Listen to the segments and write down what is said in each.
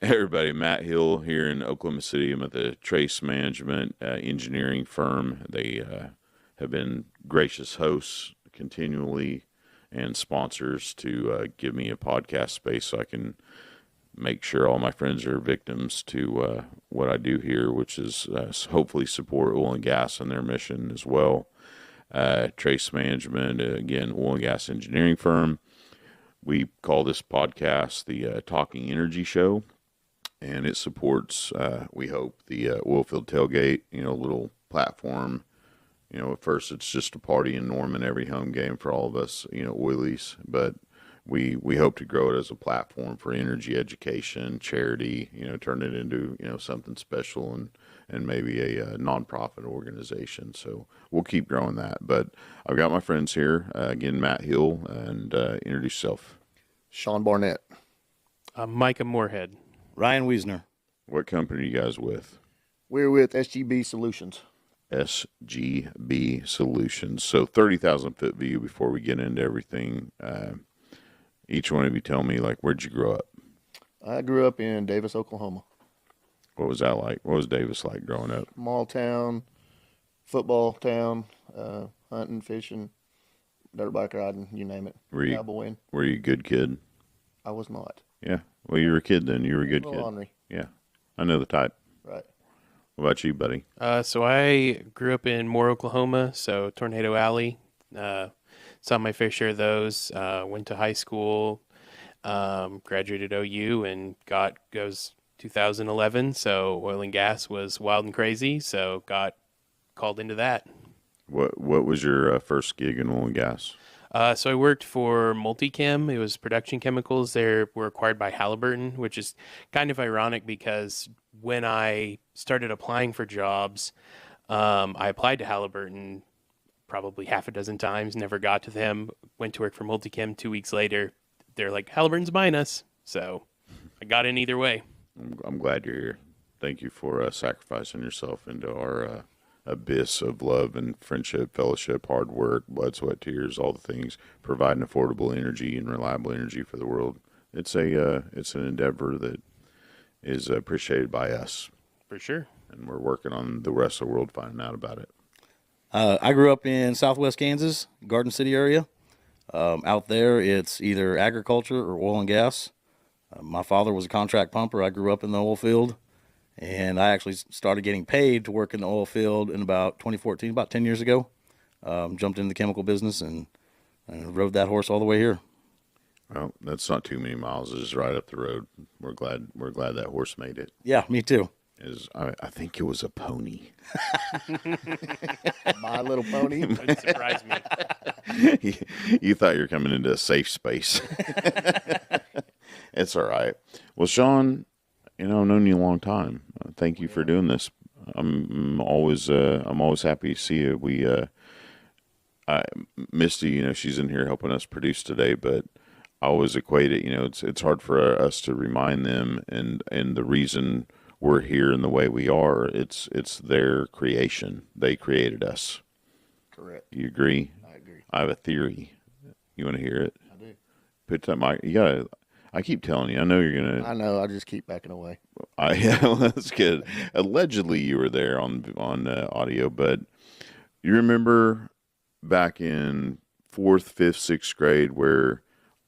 Hey everybody, Matt Hill here in Oklahoma City. I'm at the Trace Management engineering firm. They have been gracious hosts continually and sponsors to give me a podcast space so I can make sure all my friends are victims to what I do here, which is hopefully support oil and gas and their mission as well. Trace Management, again, oil and gas engineering firm. We call this podcast the Talking Energy Show, and it supports, we hope, the Oilfield Tailgate, little platform. At first it's just a party in Norman every home game for all of us, oilies, but we hope to grow it as a platform for energy education, charity, turn it into, something special and maybe a nonprofit organization. So we'll keep growing that. But I've got my friends here, again, Matt Hill, and introduce yourself. Shawn Barnett. Mica Morehead. Ryan Wiesner. What company are you guys with? We're with SGB Solutions. SGB Solutions. So 30,000 foot view before we get into everything. Each one of you tell me, where'd you grow up? I grew up in Davis, Oklahoma. What was that like? What was Davis like growing up? Small town, football town, hunting, fishing, dirt bike riding, you name it. Cowboying. Were you a good kid? I was not. Yeah. Well, you were a kid then. You were a good kid. Ornery. Yeah. I know the type. Right. What about you, buddy? So I grew up in Moore, Oklahoma, so Tornado Alley. Saw my fair share of those. Went to high school, graduated OU, and goes 2011. So oil and gas was wild and crazy, so got called into that. What was your first gig in oil and gas? So I worked for Multichem. It was production chemicals. They were acquired by Halliburton, which is kind of ironic because when I started applying for jobs, I applied to Halliburton probably half a dozen times, never got to them. Went to work for Multichem 2 weeks later. They're like, Halliburton's buying us. So I got in either way. I'm glad you're here. Thank you for sacrificing yourself into our abyss of love and friendship, fellowship, hard work, blood, sweat, tears, all the things, providing affordable energy and reliable energy for the world. It's an endeavor that is appreciated by us. For sure. And we're working on the rest of the world finding out about it. I grew up in southwest Kansas, Garden City area. Out there, it's either agriculture or oil and gas. My father was a contract pumper. I grew up in the oil field. And I actually started getting paid to work in the oil field in about 2014, about 10 years ago. Jumped into the chemical business and rode that horse all the way here. Well, that's not too many miles. It's just right up the road. We're glad that horse made it. Yeah, me too. I think it was a pony. My Little Pony. It surprised me. You thought you were coming into a safe space. It's all right. Well, Shawn, I've known you a long time. Thank you for doing this. I'm always happy to see you. Misty, she's in here helping us produce today, but I always equate it. It's hard for us to remind them, and the reason we're here in the way we are, it's their creation. They created us. Correct. You agree? I agree. I have a theory. You want to hear it? I do. Put that mic. You gotta. I keep telling you. I know you're gonna. I know. I just keep backing away. Yeah, well, that's good. Allegedly, you were there on audio, but you remember back in 4th, 5th, 6th grade where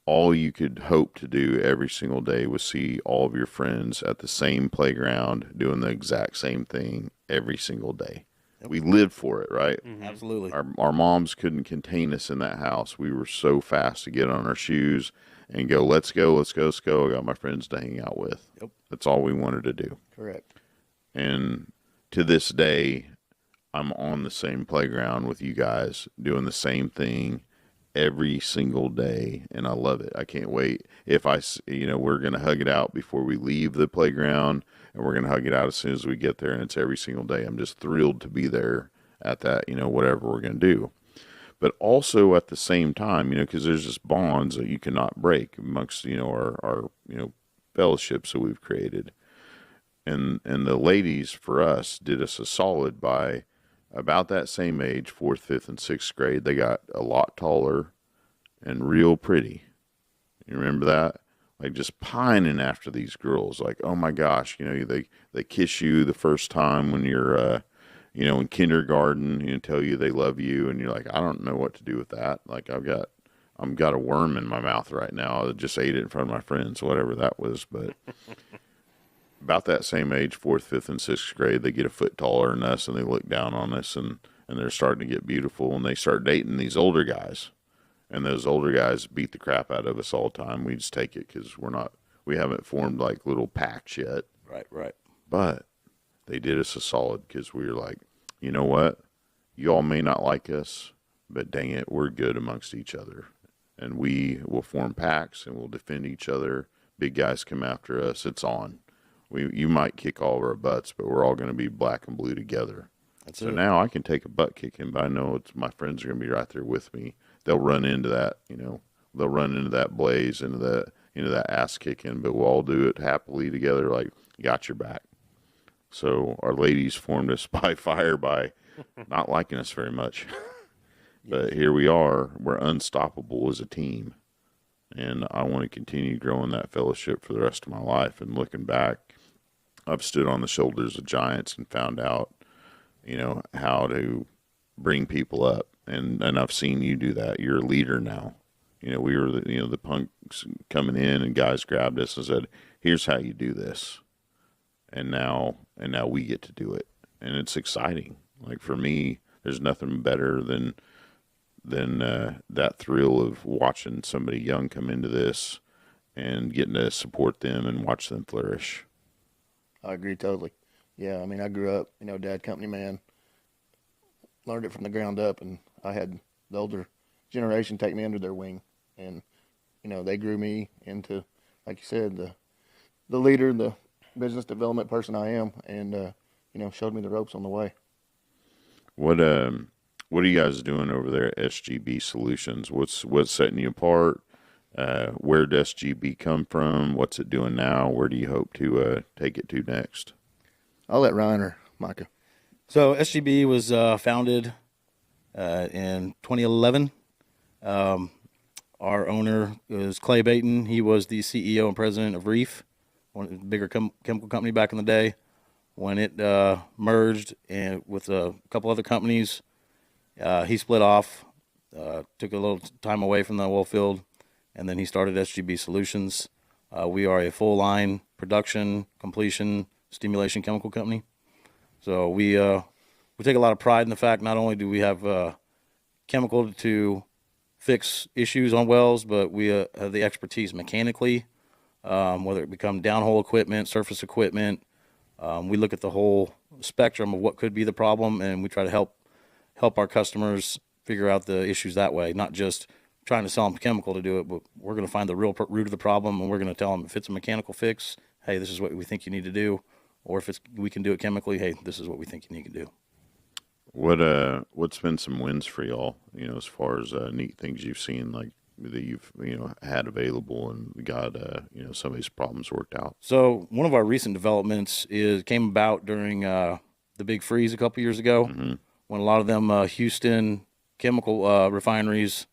all you could hope to do every single day was see all of your friends at the same playground doing the exact same thing every single day. Yep. We lived for it, right? Mm-hmm. Absolutely. Our moms couldn't contain us in that house. We were so fast to get on our shoes and go, let's go. I got my friends to hang out with. Yep. That's all we wanted to do. Correct. And to this day, I'm on the same playground with you guys doing the same thing every single day, and I love it. I can't wait. If we're going to hug it out before we leave the playground, and we're going to hug it out as soon as we get there, and it's every single day. I'm just thrilled to be there at that, whatever we're going to do. But also at the same time, because there's just bonds that you cannot break amongst, our fellowships that we've created. And the ladies, for us, did us a solid by about that same age, 4th, 5th, and 6th grade. They got a lot taller and real pretty. You remember that? like just pining after these girls. Like, oh my gosh, they kiss you the first time when you're, in kindergarten, tell you they love you, and you're like, I don't know what to do with that. Like, I've got a worm in my mouth right now. I just ate it in front of my friends, whatever that was. But about that same age, 4th, 5th, and 6th grade, they get a foot taller than us, and they look down on us, and they're starting to get beautiful, and they start dating these older guys. And those older guys beat the crap out of us all the time. We just take it because we haven't formed like little packs yet. Right. But they did us a solid because we were like, you know what? You all may not like us, but dang it, we're good amongst each other. And we will form packs and we'll defend each other. Big guys come after us. It's on. You might kick all of our butts, but we're all going to be black and blue together. So now I can take a butt kicking, but I know my friends are going to be right there with me. They'll run into that, they'll run into that blaze, into that ass kicking, but we'll all do it happily together. Like, got your back. So our ladies formed us by fire by not liking us very much. But here we are. We're unstoppable as a team. And I want to continue growing that fellowship for the rest of my life. And looking back, I've stood on the shoulders of giants and found out, how to bring people up. And I've seen you do that. You're a leader now. We were the punks coming in, and guys grabbed us and said, here's how you do this. And now we get to do it. And it's exciting. Like, for me, there's nothing better than that thrill of watching somebody young come into this and getting to support them and watch them flourish. I agree totally. Yeah, I mean, I grew up, dad company man, learned it from the ground up, and I had the older generation take me under their wing, and they grew me into, like you said, the leader, the business development person I am, and showed me the ropes on the way. What are you guys doing over there at SGB Solutions? What's setting you apart? Where did SGB come from? What's it doing now? Where do you hope to take it to next? I'll let Ryan or Mica. So SGB was founded in 2011. Our owner is Clay Baton. He was the CEO and president of Reef, one of the bigger chemical company back in the day. When it merged with a couple other companies, he split off, took a little time away from the oil field, and then he started SGB Solutions. We are a full-line production, completion, stimulation chemical company. So we take a lot of pride in the fact not only do we have chemical to fix issues on wells, but we have the expertise mechanically, whether it become downhole equipment, surface equipment. We look at the whole spectrum of what could be the problem, and we try to help our customers figure out the issues that way, not just trying to sell them chemical to do it, but we're going to find the real root of the problem, and we're going to tell them if it's a mechanical fix, hey, this is what we think you need to do, or if we can do it chemically, hey, this is what we think you need to do. What's been some wins for y'all, as far as neat things you've seen, like that you've had available and got some of these problems worked out? So one of our recent developments came about during the big freeze a couple years ago, when a lot of them Houston chemical refineries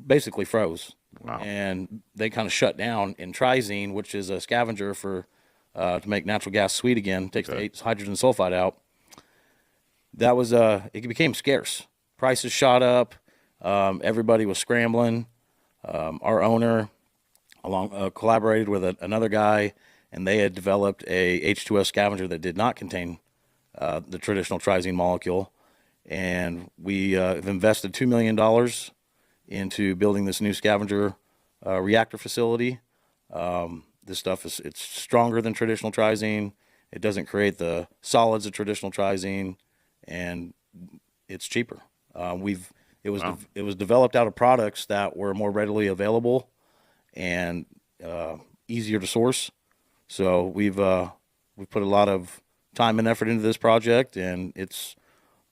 basically froze. Wow. And they kind of shut down. And trizene, which is a scavenger for to make natural gas sweet again, takes the hydrogen sulfide out. That was it became scarce. Prices shot up. Everybody was scrambling. Our owner collaborated with another guy, and they had developed a H2S scavenger that did not contain the traditional trizene molecule. And we have invested $2 million into building this new scavenger reactor facility. This stuff it's stronger than traditional trizene. It doesn't create the solids of traditional trizene, and it's cheaper. It was developed out of products that were more readily available and easier to source. So we've put a lot of time and effort into this project, and it's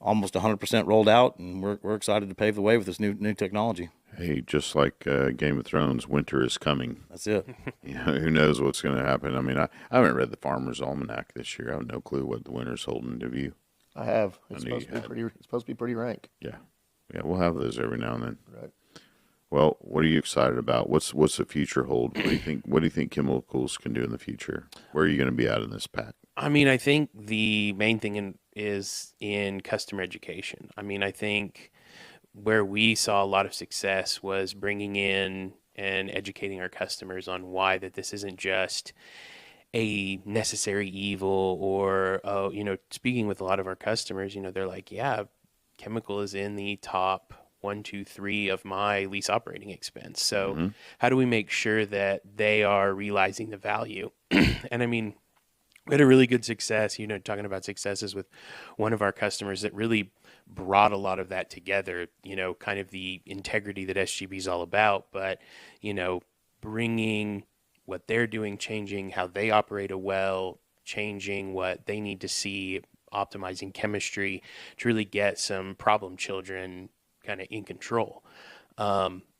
almost 100% rolled out, and we're excited to pave the way with this new technology. Hey, just like Game of Thrones, winter is coming. That's it. Who knows what's going to happen? I mean, I haven't read the Farmer's Almanac this year. I have no clue what the winter's holding. Have you? I have. It's supposed to be pretty rank. Yeah, we'll have those every now and then. Right. Well, what are you excited about? What's the future hold? What do you think chemicals can do in the future? Where are you going to be at in this pack? I mean, I think the main thing is in customer education. I mean, I think where we saw a lot of success was bringing in and educating our customers on why that this isn't just a necessary evil or, speaking with a lot of our customers, they're like, yeah, chemical is in the top one, two, three of my lease operating expense. So how do we make sure that they are realizing the value? And I mean, we had a really good success, talking about successes with one of our customers that really brought a lot of that together, kind of the integrity that SGB is all about, but, bringing what they're doing, changing how they operate a well, changing what they need to see, optimizing chemistry to really get some problem children kind of in control.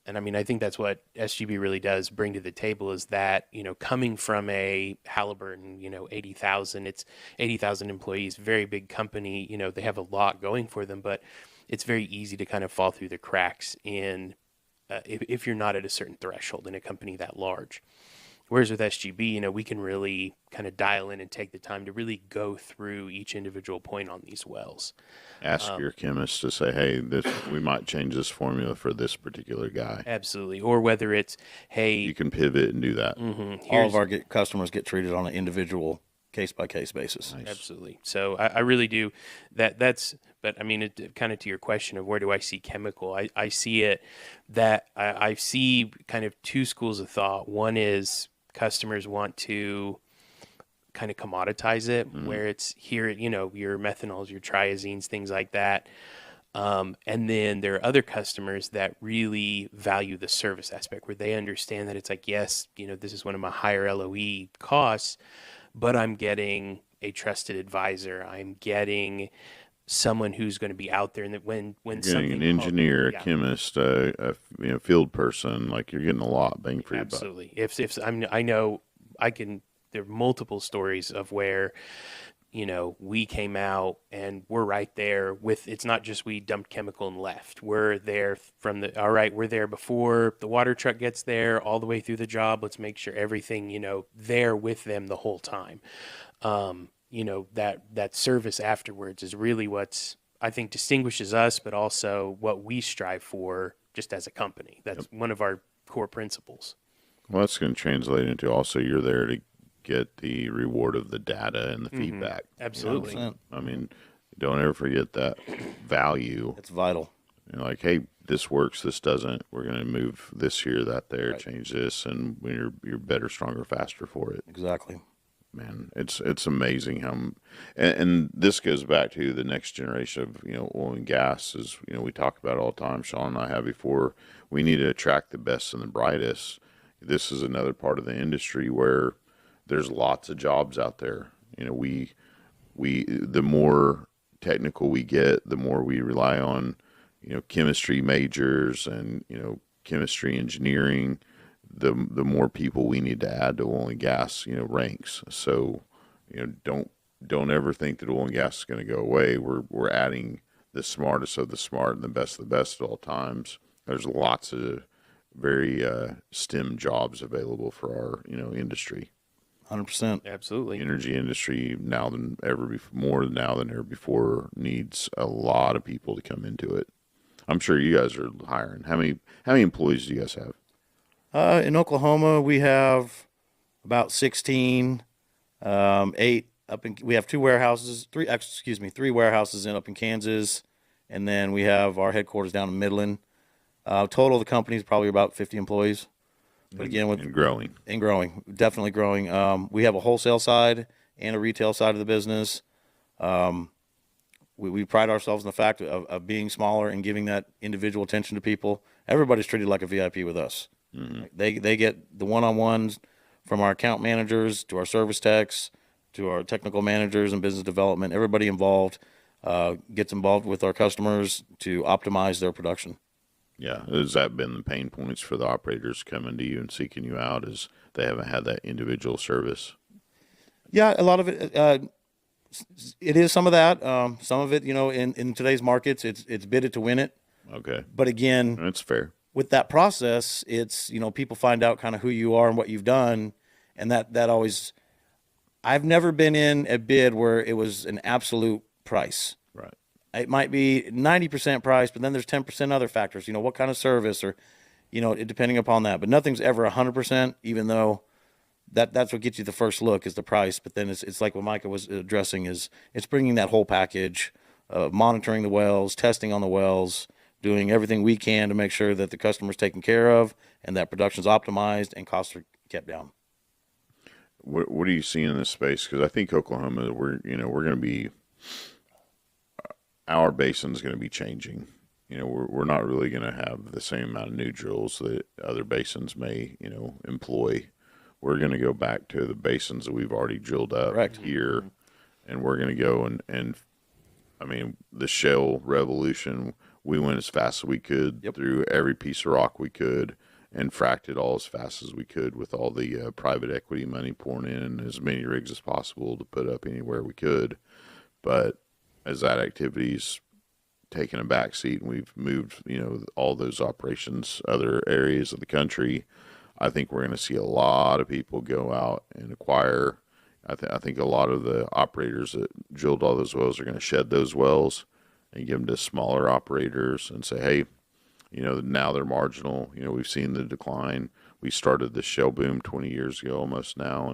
And I mean, I think that's what SGB really does bring to the table is that, coming from a Halliburton, 80,000, it's 80,000 employees, very big company, they have a lot going for them, but it's very easy to kind of fall through the cracks if you're not at a certain threshold in a company that large. Whereas with SGB, we can really kind of dial in and take the time to really go through each individual point on these wells. Ask your chemist to say, hey, we might change this formula for this particular guy. Absolutely. Or whether it's, hey, You can pivot and do that. All of our customers get treated on an individual case-by-case basis. Nice. absolutely. So I really do that's, but I mean, it kind of to your question of where do I see chemical? I see it that I see kind of two schools of thought. One is customers want to kind of commoditize it where it's here, your methanols, your triazines, things like that. And then there are other customers that really value the service aspect where they understand that it's like, yes, this is one of my higher LOE costs, but I'm getting a trusted advisor. I'm getting someone who's going to be out there, and that when Getting something an engineer, a yeah, chemist, a field person, like you're getting a lot bang for your buck. absolutely. If I know I can. There are multiple stories of where we came out and we're right there with. It's not just we dumped chemical and left. We're there all right. We're there before the water truck gets there, all the way through the job. Let's make sure everything there with them the whole time. That service afterwards is really what's I think distinguishes us, but also what we strive for just as a company. That's one of our core principles. Well, that's going to translate into also you're there to get the reward of the data and the feedback. Absolutely. 100%. I mean, don't ever forget that value. It's vital. Like, hey, this works, this doesn't. We're going to move this here, that there, change this, and you're better, stronger, faster for it. Exactly. Man, it's amazing how, and this goes back to the next generation of oil and gas. Is we talk about it all the time. Shawn and I have before. We need to attract the best and the brightest. This is another part of the industry where there's lots of jobs out there. We the more technical we get, the more we rely on chemistry majors and chemistry engineering. The more people we need to add to oil and gas, ranks. So, don't ever think that oil and gas is going to go away. We're adding the smartest of the smart and the best of the best at all times. There's lots of very STEM jobs available for our industry. 100%. Absolutely. Energy industry now than ever before, more now than ever before, needs a lot of people to come into it. I'm sure you guys are hiring. How many employees do you guys have? In Oklahoma, we have about 16, 8 up in. We have three warehouses up in Kansas, and then we have our headquarters down in Midland. Total of the company is probably about 50 employees. But again, And growing. Definitely growing. We have a wholesale side and a retail side of the business. We pride ourselves in the fact of being smaller and giving that individual attention to people. Everybody's treated like a VIP with us. Mm-hmm. They get the one-on-ones from our account managers to our service techs to our technical managers and business development. Everybody involved gets involved with our customers to optimize their production. Yeah, has that been the pain points for the operators coming to you and seeking you out? Is they haven't had that individual service? Yeah, a lot of it. It is some of that. Some of it, in today's markets, it's bid it to win it. Okay, But again, that's fair. with that process, it's, people find out kind of who you are and what you've done. And that always, I've never been in a bid where it was an absolute price. Right. It might be 90% price, but then there's 10% other factors, what kind of service or, depending upon that. But nothing's ever 100%, even though that's what gets you the first look is the price. But then it's like what Mica was addressing is it's bringing that whole package, monitoring the wells, testing on the wells, doing everything we can to make sure that the customer's taken care of and that production's optimized and costs are kept down. What are you seeing in this space? Because I think Oklahoma, we're going to be, our basin's going to be changing. We're not really going to have the same amount of new drills that other basins may, employ. We're going to go back to the basins that we've already drilled up Correct. here, and we're going to go and I mean, the shale revolution, we went as fast as we could through every piece of rock we could and fracked it all as fast as we could with all the private equity money pouring in as many rigs as possible to put up anywhere we could. But as that activity's taken a back seat and we've moved, all those operations, other areas of the country, I think we're going to see a lot of people go out and acquire. I think a lot of the operators that drilled all those wells are going to shed those wells and give them to smaller operators and say, hey, now they're marginal. We've seen the decline. We started the shale boom 20 years ago almost now,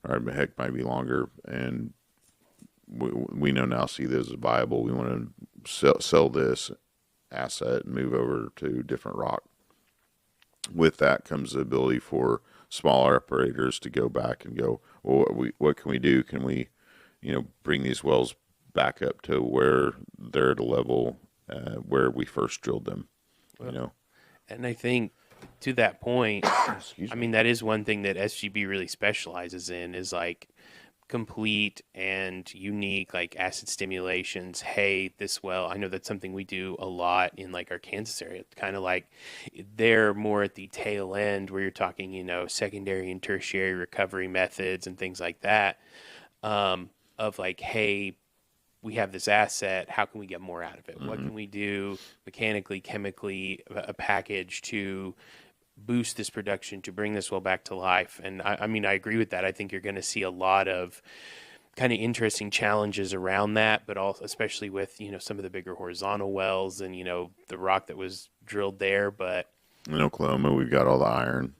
or heck, might be longer. And we know now see those as viable. We want to sell this asset and move over to different rock. With that comes the ability for smaller operators to go back and go, well, what can we do? Can we, bring these wells back up to where they're at a level where we first drilled them, And I think to that point, I mean, that is one thing that SGB really specializes in is like complete and unique like acid stimulations. Hey, this well, I know that's something we do a lot in like our Kansas area. Kind of like they're more at the tail end where you're talking, secondary and tertiary recovery methods and things like that. Of like, hey, we have this asset. How can we get more out of it? Mm-hmm. What can we do mechanically, chemically, a package to boost this production, to bring this well back to life? And I mean, I agree with that. I think you're going to see a lot of kind of interesting challenges around that, but also especially with, some of the bigger horizontal wells and, the rock that was drilled there. But in Oklahoma, we've got all the iron,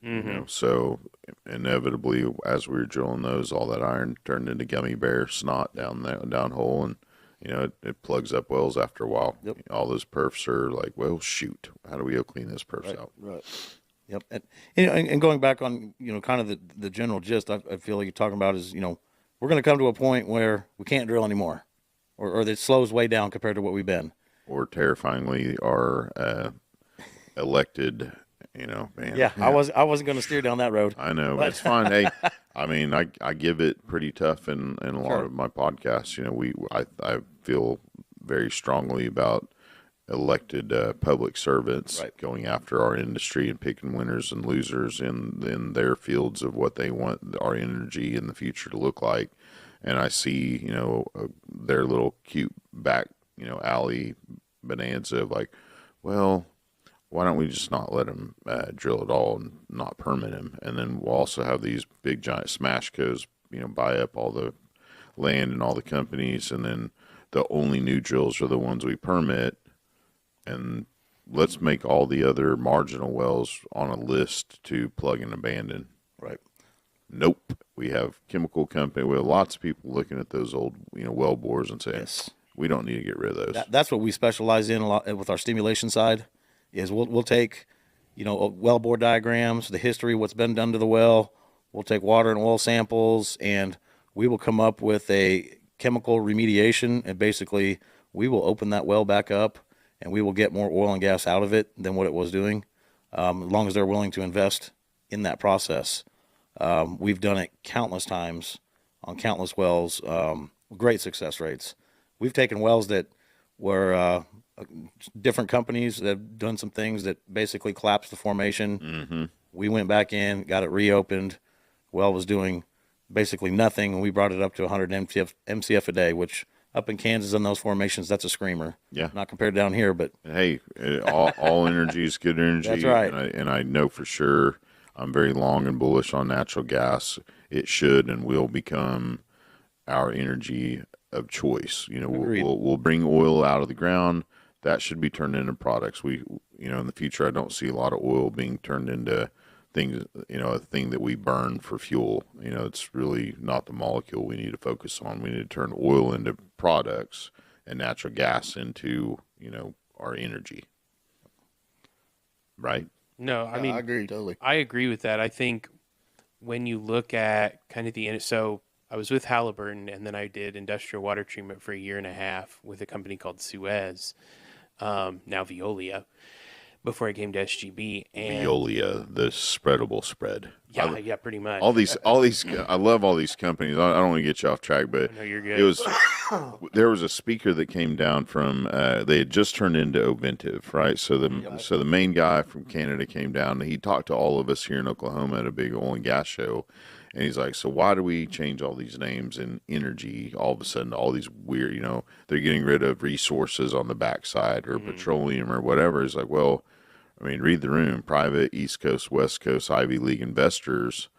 so inevitably as we were drilling those, all that iron turned into gummy bear snot down hole, and it plugs up wells after a while. Yep. All those perfs are like, well, shoot, how do we go clean those perfs out? Right. Yep. And going back on, kind of the general gist, I feel like you're talking about is, we're going to come to a point where we can't drill anymore, or that slows way down compared to what we've been. Or terrifyingly, our elected, man. Yeah, I wasn't going to steer down that road. I know, but it's fine. Hey, I mean, I give it pretty tough in a lot of my podcasts. I feel very strongly about elected public servants going after our industry and picking winners and losers in their fields of what they want our energy in the future to look like. And I see, their little cute back, alley bonanza of like, well, why don't we just not let them drill at all and not permit them? And then we'll also have these big giant smash cos, buy up all the land and all the companies. And then the only new drills are the ones we permit. And let's make all the other marginal wells on a list to plug and abandon. Right. Nope. We have chemical company. We have lots of people looking at those old, well bores and saying, yes, we don't need to get rid of those. That's what we specialize in a lot with our stimulation side. Is we'll take, well bore diagrams, the history, what's been done to the well. We'll take water and oil samples, and we will come up with a chemical remediation, and basically we will open that well back up, and we will get more oil and gas out of it than what it was doing, as long as they're willing to invest in that process. We've done it countless times on countless wells, great success rates. We've taken wells that were different companies that have done some things that basically collapsed the formation. Mm-hmm. We went back in, got it reopened. Well was doing basically nothing, and we brought it up to 100 MCF a day, which up in Kansas in those formations, that's a screamer. Yeah. Not compared down here, but Hey, all energy is good energy. That's right. And I know for sure I'm very long and bullish on natural gas. It should and will become our energy of choice. Agreed. We'll bring oil out of the ground. That should be turned into products. In the future, I don't see a lot of oil being turned into things, a thing that we burn for fuel. It's really not the molecule we need to focus on. We need to turn oil into products and natural gas into, our energy. Right? No, I mean, I agree totally. I agree with that. I think when you look at kind of so I was with Halliburton, and then I did industrial water treatment for a year and a half with a company called Suez, now Veolia, before I came to SGB. And Veolia, the spreadable spread. yeah, pretty much. All these. I love all these companies. I don't want to get you off track, but No, you're good. there was a speaker that came down from. They had just turned into Oventive, right? So the main guy from Canada came down. And he talked to all of us here in Oklahoma at a big oil and gas show, and he's like, "So why do we change all these names in energy all of a sudden? All these weird, they're getting rid of resources on the backside or petroleum or whatever." He's like, "Well, I mean, read the room. Private East Coast, West Coast, Ivy League investors,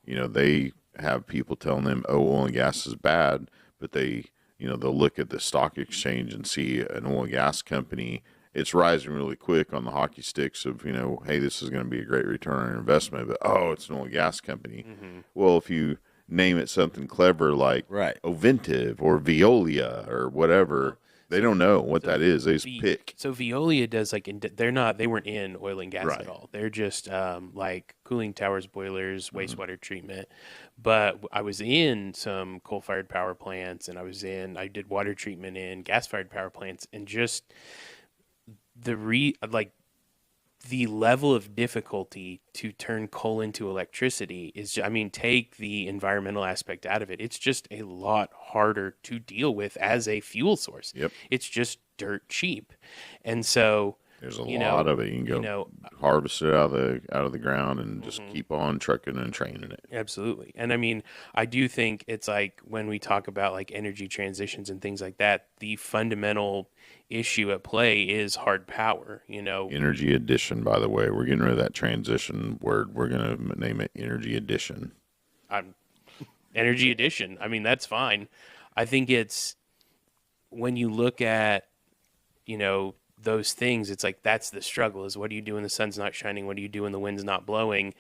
they have people telling them, oh, oil and gas is bad, but they'll look at the stock exchange and see an oil and gas company. It's rising really quick on the hockey sticks of, hey, this is going to be a great return on investment, but, oh, it's an oil and gas company. Well, if you name it something clever like Right. Oventive or Veolia or whatever, they don't know what that is. They just pick. So Veolia does they weren't in oil and gas Right. at all. They're just like cooling towers, boilers, wastewater treatment. But I was in some coal-fired power plants, and I did water treatment in gas-fired power plants, and just the level of difficulty to turn coal into electricity is, take the environmental aspect out of it. It's just a lot harder to deal with as a fuel source. Yep. It's just dirt cheap. And so There's a lot of it. You can go harvest it out of the ground and just keep on trucking and training it. Absolutely. And I do think it's like when we talk about like energy transitions and things like that, the fundamental issue at play is hard power, Energy addition, by the way. We're getting rid of that transition word. We're going to name it energy addition. Energy addition. That's fine. I think it's when you look at, those things, it's like that's the struggle is what do you do when the sun's not shining? What do you do when the wind's not blowing?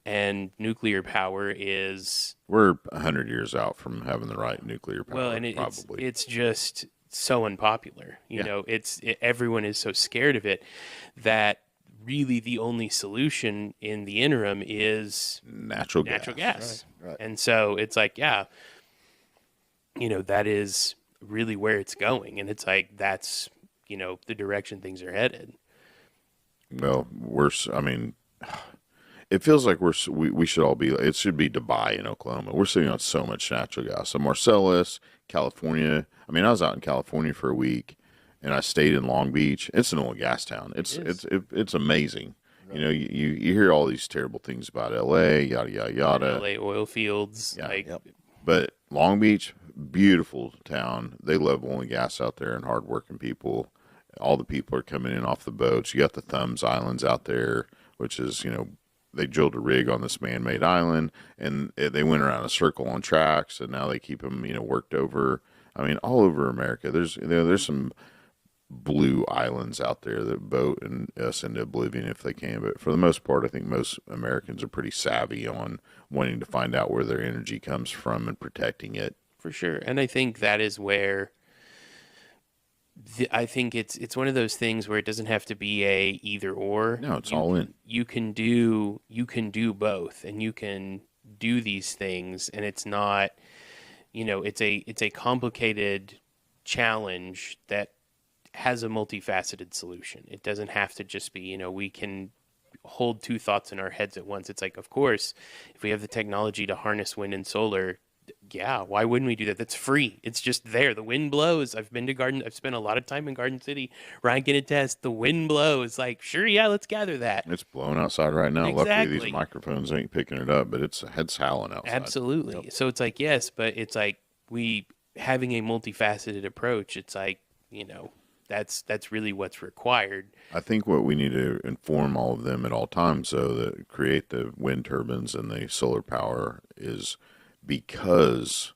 And nuclear power is... We're 100 years out from having the right nuclear power, well, and probably. It's just so unpopular. Everyone is so scared of it that really the only solution in the interim is natural gas. Right. And so it's like, that is really where it's going. And it's like, that's, the direction things are headed. Well, it feels like we should all be, it should be Dubai in Oklahoma. We're sitting on so much natural gas. So Marcellus, California. I was out in California for a week and I stayed in Long Beach. It's an oil and gas town. It's amazing. Right. You hear all these terrible things about LA, yada, yada, yada. LA oil fields. Yeah. But Long Beach, beautiful town. They love oil and gas out there and hardworking people. All the people are coming in off the boats. You got the Thumbs Islands out there, which is, they drilled a rig on this man-made island, and they went around a circle on tracks, and now they keep them, worked over. All over America. There's some blue islands out there that boat and us into oblivion if they can. But for the most part, I think most Americans are pretty savvy on wanting to find out where their energy comes from and protecting it. For sure. And I think that is where I think it's one of those things where it doesn't have to be a either or. No, it's all in. You can do both, and you can do these things, and it's not, it's a complicated challenge that has a multifaceted solution. It doesn't have to just be, we can hold two thoughts in our heads at once. It's like, of course, if we have the technology to harness wind and solar, yeah, why wouldn't we do that? That's free. It's just there. The wind blows. I've spent a lot of time in Garden City. Ryan can attest. The wind blows. Like, sure, yeah, let's gather that. It's blowing outside right now. Exactly. Luckily, these microphones ain't picking it up, but it's howling outside. Absolutely. Yep. So it's like, yes, but it's like having a multifaceted approach, it's like, that's really what's required. I think what we need to inform all of them at all times, though, that create the wind turbines and the solar power is because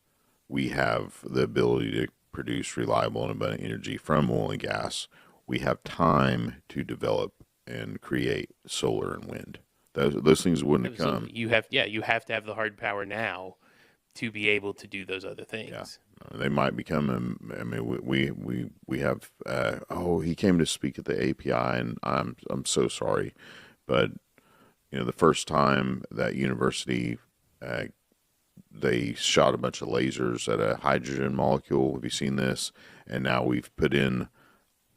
we have the ability to produce reliable and abundant energy from oil and gas. We have time to develop and create solar and wind. Those things wouldn't have come. You have to have the hard power now to be able to do those other things. Yeah. They might become. I mean, we have. He came to speak at the API, and I'm so sorry, but the first time that university, they shot a bunch of lasers at a hydrogen molecule. Have you seen this? And now we've put in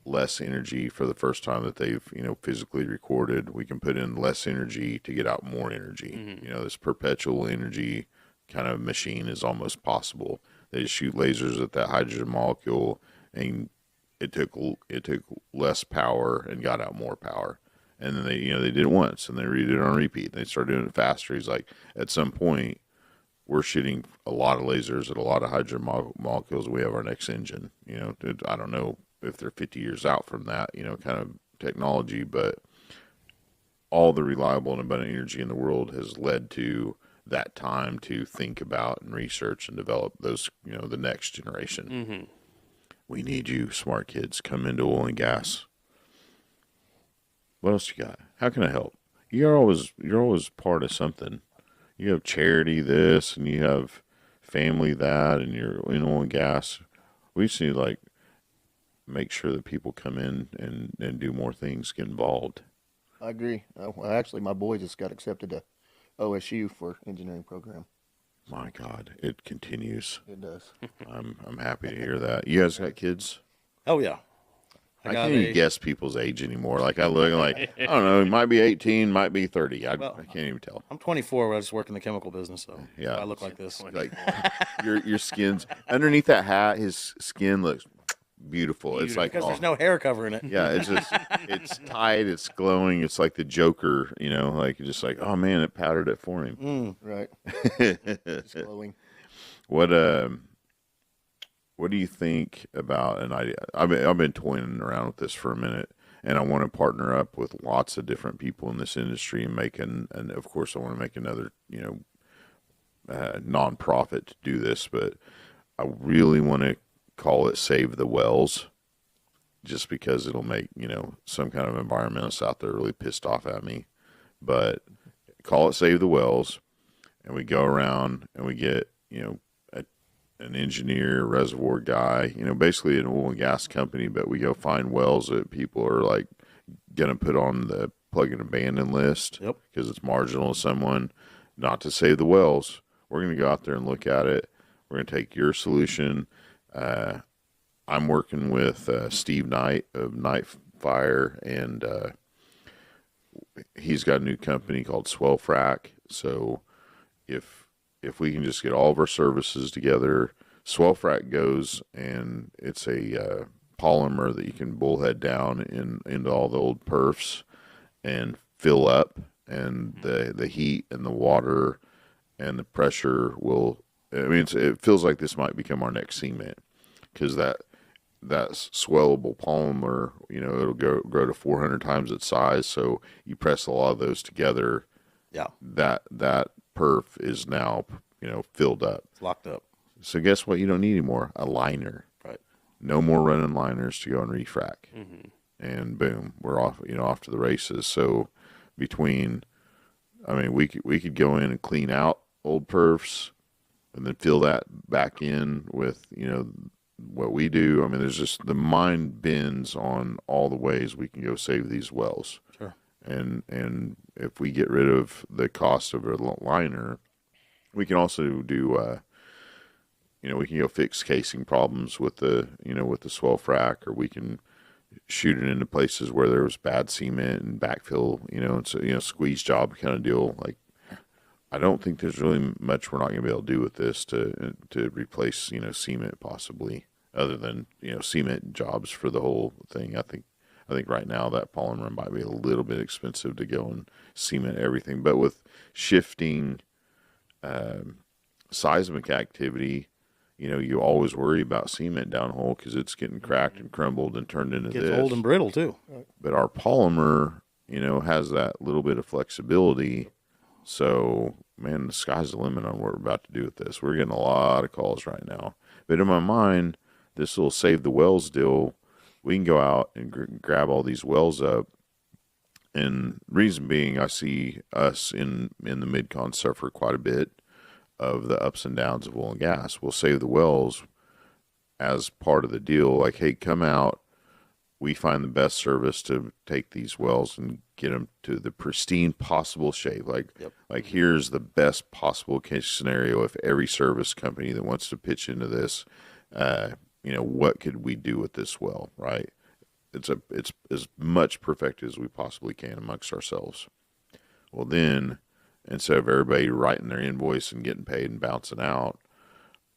less energy for the first time that they've physically recorded. We can put in less energy to get out more energy. Mm-hmm. This perpetual energy kind of machine is almost possible. They just shoot lasers at that hydrogen molecule, and it took less power and got out more power. And then they did it once, and they did it on repeat. They started doing it faster. He's like, at some point, we're shooting a lot of lasers at a lot of hydrogen molecules. We have our next engine. I don't know if they're 50 years out from that, kind of technology, but all the reliable and abundant energy in the world has led to that time to think about and research and develop those, the next generation. Mm-hmm. We need you, smart kids, come into oil and gas. What else you got? How can I help? You're always part of something. You have charity this, and you have family that, and you're in oil and gas. We just need to make sure that people come in and do more things, get involved. I agree. Well, actually, my boy just got accepted to OSU for engineering program. My God, it continues. It does. I'm happy to hear that. You guys got kids? Oh yeah. I can't even guess people's age anymore. I look like, I don't know, it might be 18, might be 30. I can't even tell. I'm 24, but I just work in the chemical business, so yeah, I look like this. Like your skin's underneath that hat. His skin looks beautiful. It's like because there's no hair covering it. Yeah, it's tight. It's glowing. It's like the Joker. Just like, oh man, it powdered it for him. Right. It's glowing. What do you think about an idea? I've been toying around with this for a minute, and I want to partner up with lots of different people in this industry and of course I want to make another nonprofit to do this, but I really want to call it Save the Wells, just because it'll make some kind of environmentalist out there really pissed off at me. But call it Save the Wells, and we go around and we get an engineer, reservoir guy, basically an oil and gas company, but we go find wells that people are gonna put on the plug and abandon list because it's marginal to someone. Not to save the wells. We're gonna go out there and look at it. We're gonna take your solution. I'm working with Steve Knight of Night Fire, and he's got a new company called Swell Frac. So if we can just get all of our services together, Swell Frac goes, and it's a polymer that you can bullhead down into all the old perfs and fill up, and the heat and the water and the pressure will. I mean, it feels like this might become our next cement, because that swellable polymer, it'll grow to 400 times its size. So you press a lot of those together. Yeah. That perf is now, filled up. It's locked up. So guess what? You don't need anymore. A liner. Right. No more running liners to go and refrac. Mm-hmm. And boom, we're off, off to the races. So we could go in and clean out old perfs and then fill that back in with, what we do. I mean, there's just the mind bends on all the ways we can go save these wells. Sure. And if we get rid of the cost of a liner, we can also do, we can go fix casing problems with the swell frac, or we can shoot it into places where there was bad cement and backfill, it's a, squeeze job kind of deal. I don't think there's really much we're not going to be able to do with this to replace, cement possibly, other than, cement jobs for the whole thing. I think right now that polymer might be a little bit expensive to go and cement everything, but with shifting seismic activity, you always worry about cement downhole because it's getting cracked and crumbled and turned into Gets this. old and brittle too. But our polymer, has that little bit of flexibility. So, man, the sky's the limit on what we're about to do with this. We're getting a lot of calls right now. But in my mind, this little save the wells deal, we can go out and grab all these wells up. And reason being, I see us in the Mid-Con suffer quite a bit of the ups and downs of oil and gas. We'll save the wells as part of the deal. Like, hey, come out. We find the best service to take these wells and get them to the pristine possible shape. Like here's the best possible case scenario if every service company that wants to pitch into this, what could we do with this well, right? It's as much perfected as we possibly can amongst ourselves. Well, then, instead of everybody writing their invoice and getting paid and bouncing out,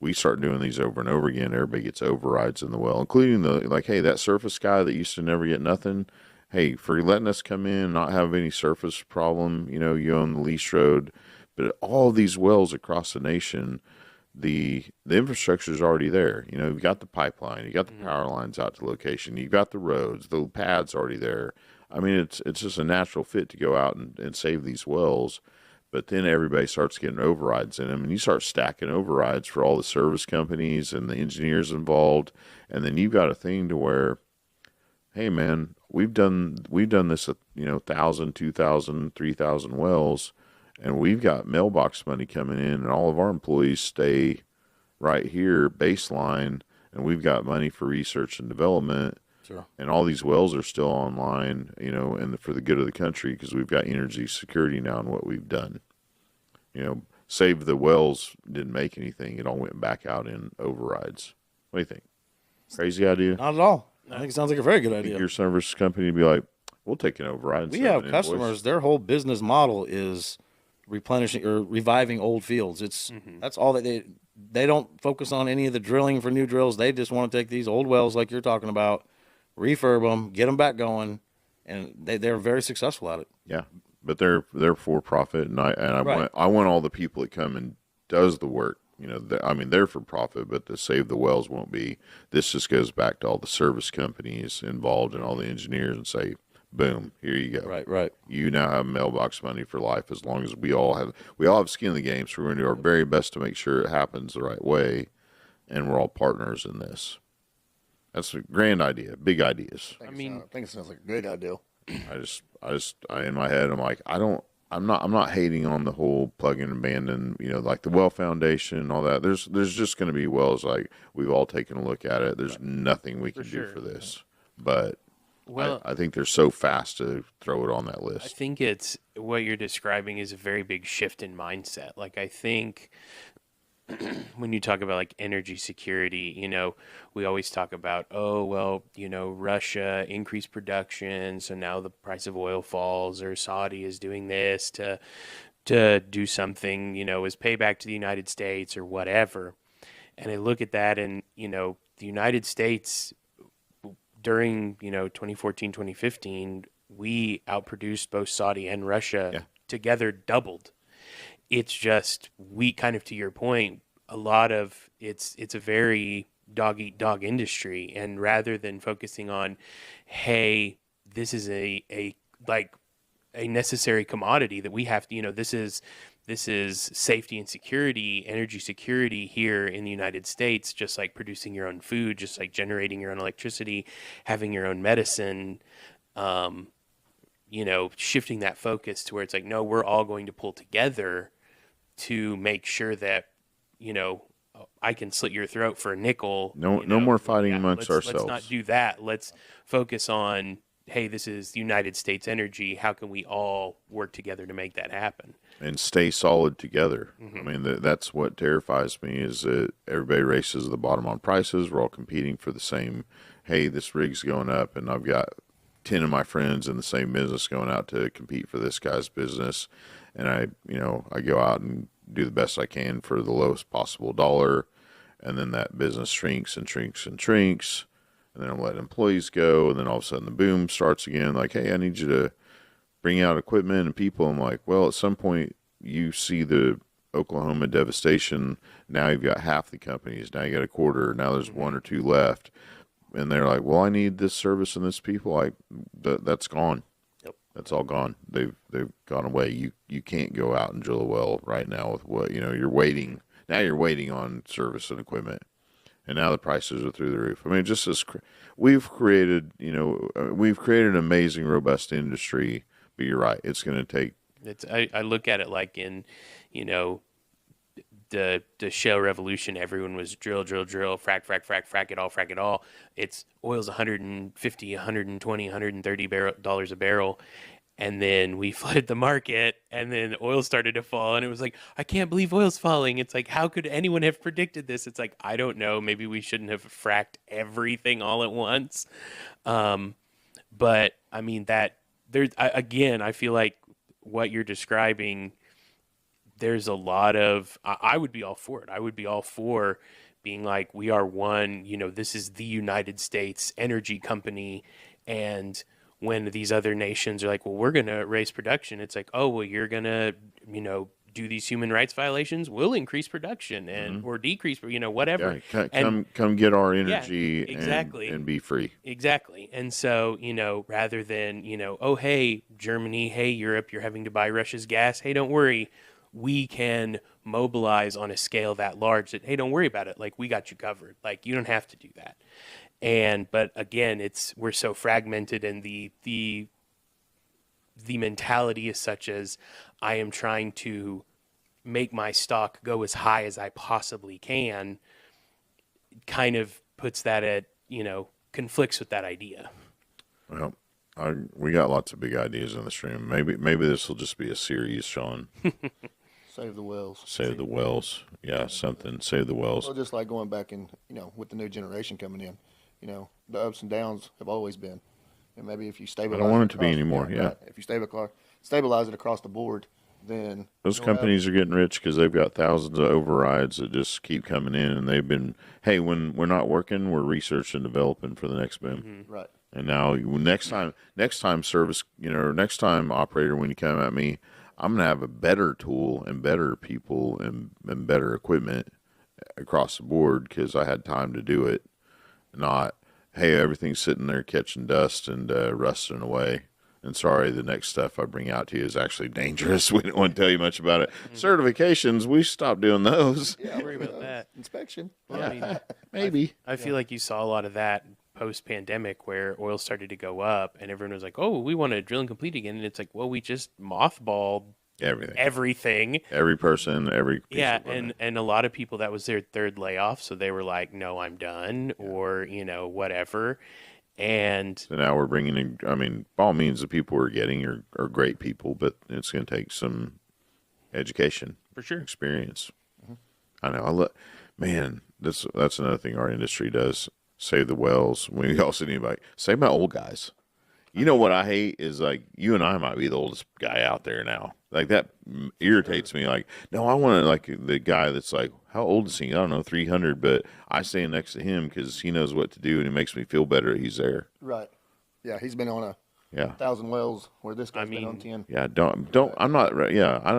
we start doing these over and over again. Everybody gets overrides in the well, including hey, that surface guy that used to never get nothing. Hey, for letting us come in and not have any surface problem, you own the lease road. But all these wells across the nation, the infrastructure is already there. You've got the pipeline, you got the power lines out to location, you've got the roads, the pad's already there. I mean, it's just a natural fit to go out and save these wells. But then everybody starts getting overrides in them, and you start stacking overrides for all the service companies and the engineers involved. And then you've got a thing to where, hey man, we've done this at 1,000, 2,000, 3,000 wells, and we've got mailbox money coming in, and all of our employees stay right here baseline, and we've got money for research and development. Sure. And all these wells are still online, and for the good of the country, because we've got energy security now in what we've done. Save the wells didn't make anything. It all went back out in overrides. What do you think? Crazy idea? Not at all. I think it sounds like a very good idea. Your service company would be like, we'll take an override. We have customers, their whole business model is replenishing or reviving old fields. That's all that they don't focus on any of the drilling for new drills. They just want to take these old wells like you're talking about, refurb them, get them back going, and they're very successful at it. Yeah, but they're for profit, and I want all the people that come and does the work. They're for profit, but the save the wells won't be. This just goes back to all the service companies involved and all the engineers and say, boom, here you go. Right. You now have mailbox money for life as long as we all have skin in the game. So we're going to do our very best to make sure it happens the right way, and we're all partners in this. That's a grand idea, big ideas. I think it sounds like a great idea. I in my head, I'm like, I'm not hating on the whole plug and abandon, like the well foundation and all that. There's just going to be wells, like we've all taken a look at it. There's nothing we can do for this, but I think they're so fast to throw it on that list. I think it's what you're describing is a very big shift in mindset. Like, I think when you talk about like energy security, we always talk about, Russia increased production, so now the price of oil falls, or Saudi is doing this to do something, as payback to the United States or whatever. And I look at that, and the United States during 2014, 2015, we outproduced both Saudi and Russia together, doubled. It's just, we kind of, to your point, a lot of it's a very dog eat dog industry, and rather than focusing on, hey, this is a necessary commodity that we have to, this is safety and security, energy security here in the United States, just like producing your own food, just like generating your own electricity, having your own medicine, shifting that focus to where it's like, no, we're all going to pull together to make sure that, I can slit your throat for a nickel. No more fighting amongst ourselves. Let's not do that. Let's focus on, hey, this is the United States energy. How can we all work together to make that happen? And stay solid together. Mm-hmm. I mean, that's what terrifies me, is that everybody races to the bottom on prices. We're all competing for the same, hey, this rig's going up, and I've got 10 of my friends in the same business going out to compete for this guy's business. And I go out and do the best I can for the lowest possible dollar. And then that business shrinks and shrinks and shrinks. And then I'm letting employees go. And then all of a sudden the boom starts again. Like, hey, I need you to bring out equipment and people. I'm like, well, at some point you see the Oklahoma devastation. Now you've got half the companies. Now you got a quarter. Now there's one or two left, and they're like, "Well, I need this service and this people." That's gone. Yep. That's all gone. They've gone away. You can't go out and drill a well right now with what you're waiting. Now you're waiting on service and equipment, and now the prices are through the roof. I mean, just as we've created an amazing, robust industry. But you're right. It's going to take. I look at it like in, the shale revolution. Everyone was drill, frack it all. It's oil's 150, 120, 130 dollars a barrel. And then we flooded the market, and then oil started to fall, and it was like, I can't believe oil's falling. It's like, how could anyone have predicted this? It's like, I don't know. Maybe we shouldn't have fracked everything all at once. But I mean I feel like what you're describing, there's a lot of, I would be all for it. I would be all for being like, we are one, this is the United States energy company, and when these other nations are like, well, we're going to raise production, it's like, oh, well, you're going to, do these human rights violations, we'll increase production and or decrease, whatever. Yeah, come get our energy exactly. and be free. Exactly. And so, rather than, oh, hey, Germany, hey, Europe, you're having to buy Russia's gas. Hey, don't worry. We can mobilize on a scale that large that, hey, don't worry about it. Like, we got you covered. Like, you don't have to do that. But again, we're so fragmented, and the mentality is such as, I am trying to make my stock go as high as I possibly can, kind of puts that at, conflicts with that idea. Well, we got lots of big ideas in the stream. Maybe this will just be a series, Shawn. Save the wells. Save the wells. Yeah, something. Save the wells. Well, just like going back and, with the new generation coming in, the ups and downs have always been. And maybe if you stabilize I don't want it to be anymore, yeah. If you stabilize it across the board, then those companies are getting rich because they've got thousands of overrides that just keep coming in, and they've been, hey, when we're not working, we're researching and developing for the next boom. Mm-hmm. Right. And now next time service, next time operator, when you come at me, I'm going to have a better tool and better people and better equipment across the board because I had time to do it. Not, hey, everything's sitting there catching dust and rusting away. And sorry, the next stuff I bring out to you is actually dangerous. We don't want to tell you much about it. Certifications, we stopped doing those. Yeah, worry about that. Inspection. Well, I mean, maybe. I feel like you saw a lot of that post-pandemic where oil started to go up, and everyone was like, oh, we want to drill and complete again. And it's like, well, we just mothballed everything. Every person, every piece of equipment. And a lot of people, that was their third layoff, so they were like, no, I'm done, or whatever. And so now we're bringing in, I mean, by all means, the people we're getting are great people, but it's going to take some education, for sure, experience. Mm-hmm. I know. Man, that's another thing our industry does. Save the wells. We also need like save my old guys. You know what I hate is like you and I might be the oldest guy out there now. Like that irritates me. Like, no, I want to like the guy that's like, how old is he? I don't know, 300, but I stand next to him because he knows what to do and it makes me feel better that he's there. Right. Yeah, he's been on 1,000 wells where this guy's been on 10. Yeah, don't. I'm not. Yeah, I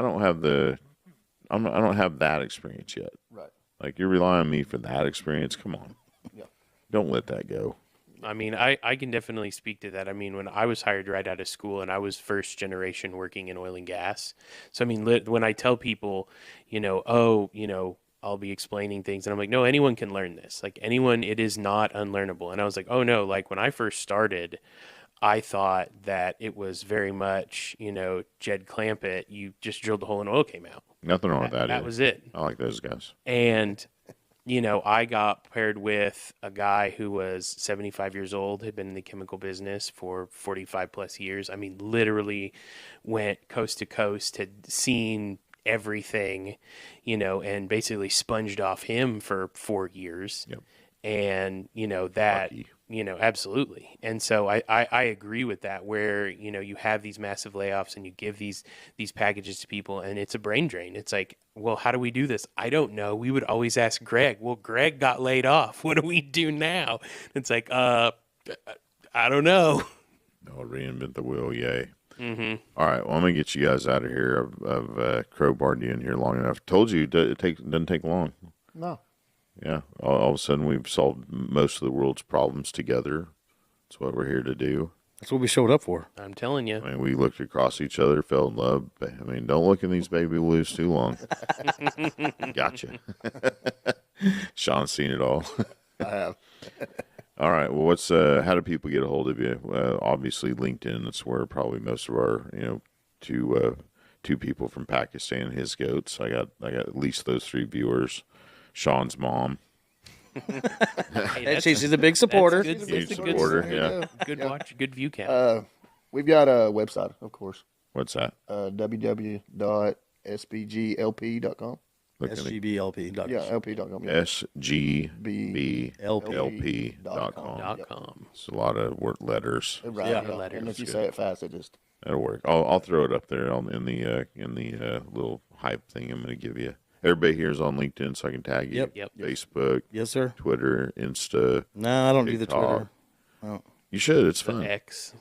don't have that experience yet. Right. Like you're relying on me for that experience. Come on. Yeah. Don't let that go. I mean, I can definitely speak to that. I mean, when I was hired right out of school and I was first generation working in oil and gas. So, I mean, when I tell people, I'll be explaining things and I'm like, no, anyone can learn this. Like anyone, it is not unlearnable. And I was like, oh no, like when I first started, I thought that it was very much, Jed Clampett, you just drilled the hole and oil came out. Nothing wrong with that. That was it. I like those guys. And I got paired with a guy who was 75 years old, had been in the chemical business for 45 plus years. I mean, literally went coast to coast, had seen everything, and basically sponged off him for 4 years. Yep. And, that, Lucky. Absolutely. And so I agree with that where, you have these massive layoffs and you give these packages to people and it's a brain drain. It's like, well, how do we do this? I don't know. We would always ask Greg. Well, Greg got laid off. What do we do now? It's like, I don't know. No, reinvent the wheel. Yay. All right, well, I'm gonna get you guys out of here. I've crowbarred you in here long enough. Told you it doesn't take long. No. Yeah, all of a sudden we've solved most of the world's problems together. That's what we're here to do. That's what we showed up for. I'm telling you. I mean, we looked across each other, fell in love. I mean, don't look in these baby blues too long. Gotcha. Sean's seen it all. I have. All right. Well, how do people get a hold of you? Obviously, LinkedIn. That's where probably most of our, two people from Pakistan, his goats. I got at least those 3 viewers. Sean's mom. Hey, She's a big supporter. That's Huge good, supporter, good, yeah. good watch, good view count. We've got a website, of course. What's that? www.sbglp.com. SGBLP. Yeah, lp.com. Yeah. SGBLP.com. It's a lot of letters. Right. Yeah. And if you say it fast, it just. That'll work. I'll throw it up there in the little hype thing I'm going to give you. Everybody here is on LinkedIn, so I can tag you. Yep. Facebook, Yes, sir. Twitter, Insta. No, I don't do the TikTok. Twitter. Oh. You should. It's The fun. X.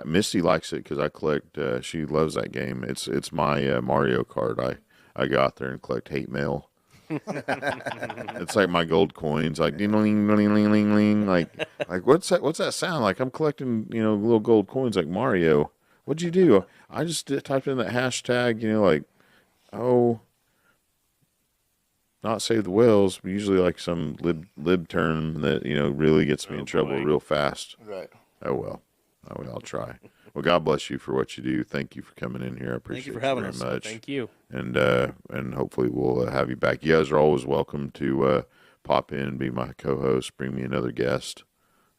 Misty likes it because I collect. She loves that game. It's my Mario Kart. I go out there and collect hate mail. It's like my gold coins, like ding ding ding ding ding ding. Like what's that sound? Like I'm collecting little gold coins like Mario. What'd you do? I just typed in that hashtag. Not save the whales, but usually like some lib term that really gets me in trouble real fast. Right. Oh well. I'll try. Well, God bless you for what you do. Thank you for coming in here. I appreciate you for having very us. much. Thank you. And hopefully we'll have you back. You guys are always welcome to pop in, be my co-host, bring me another guest.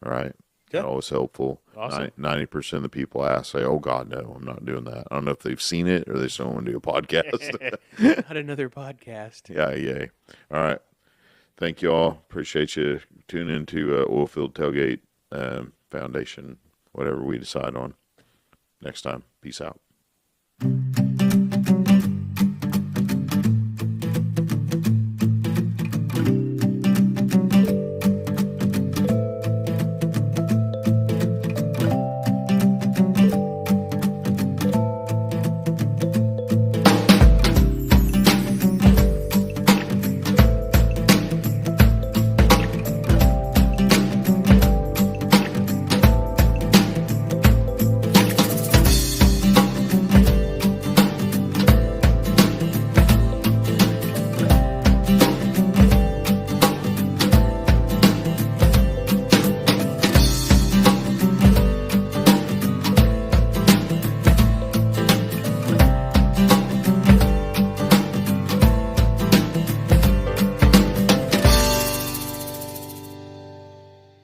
All right. Okay. Always helpful. Awesome. 90% of the people ask, say, "Oh God, no, I'm not doing that." I don't know if they've seen it or they still want to do a podcast. Not another podcast. Yeah. All right. Thank you all. Appreciate you tuning into Oilfield Tailgate Foundation, whatever we decide on next time. Peace out.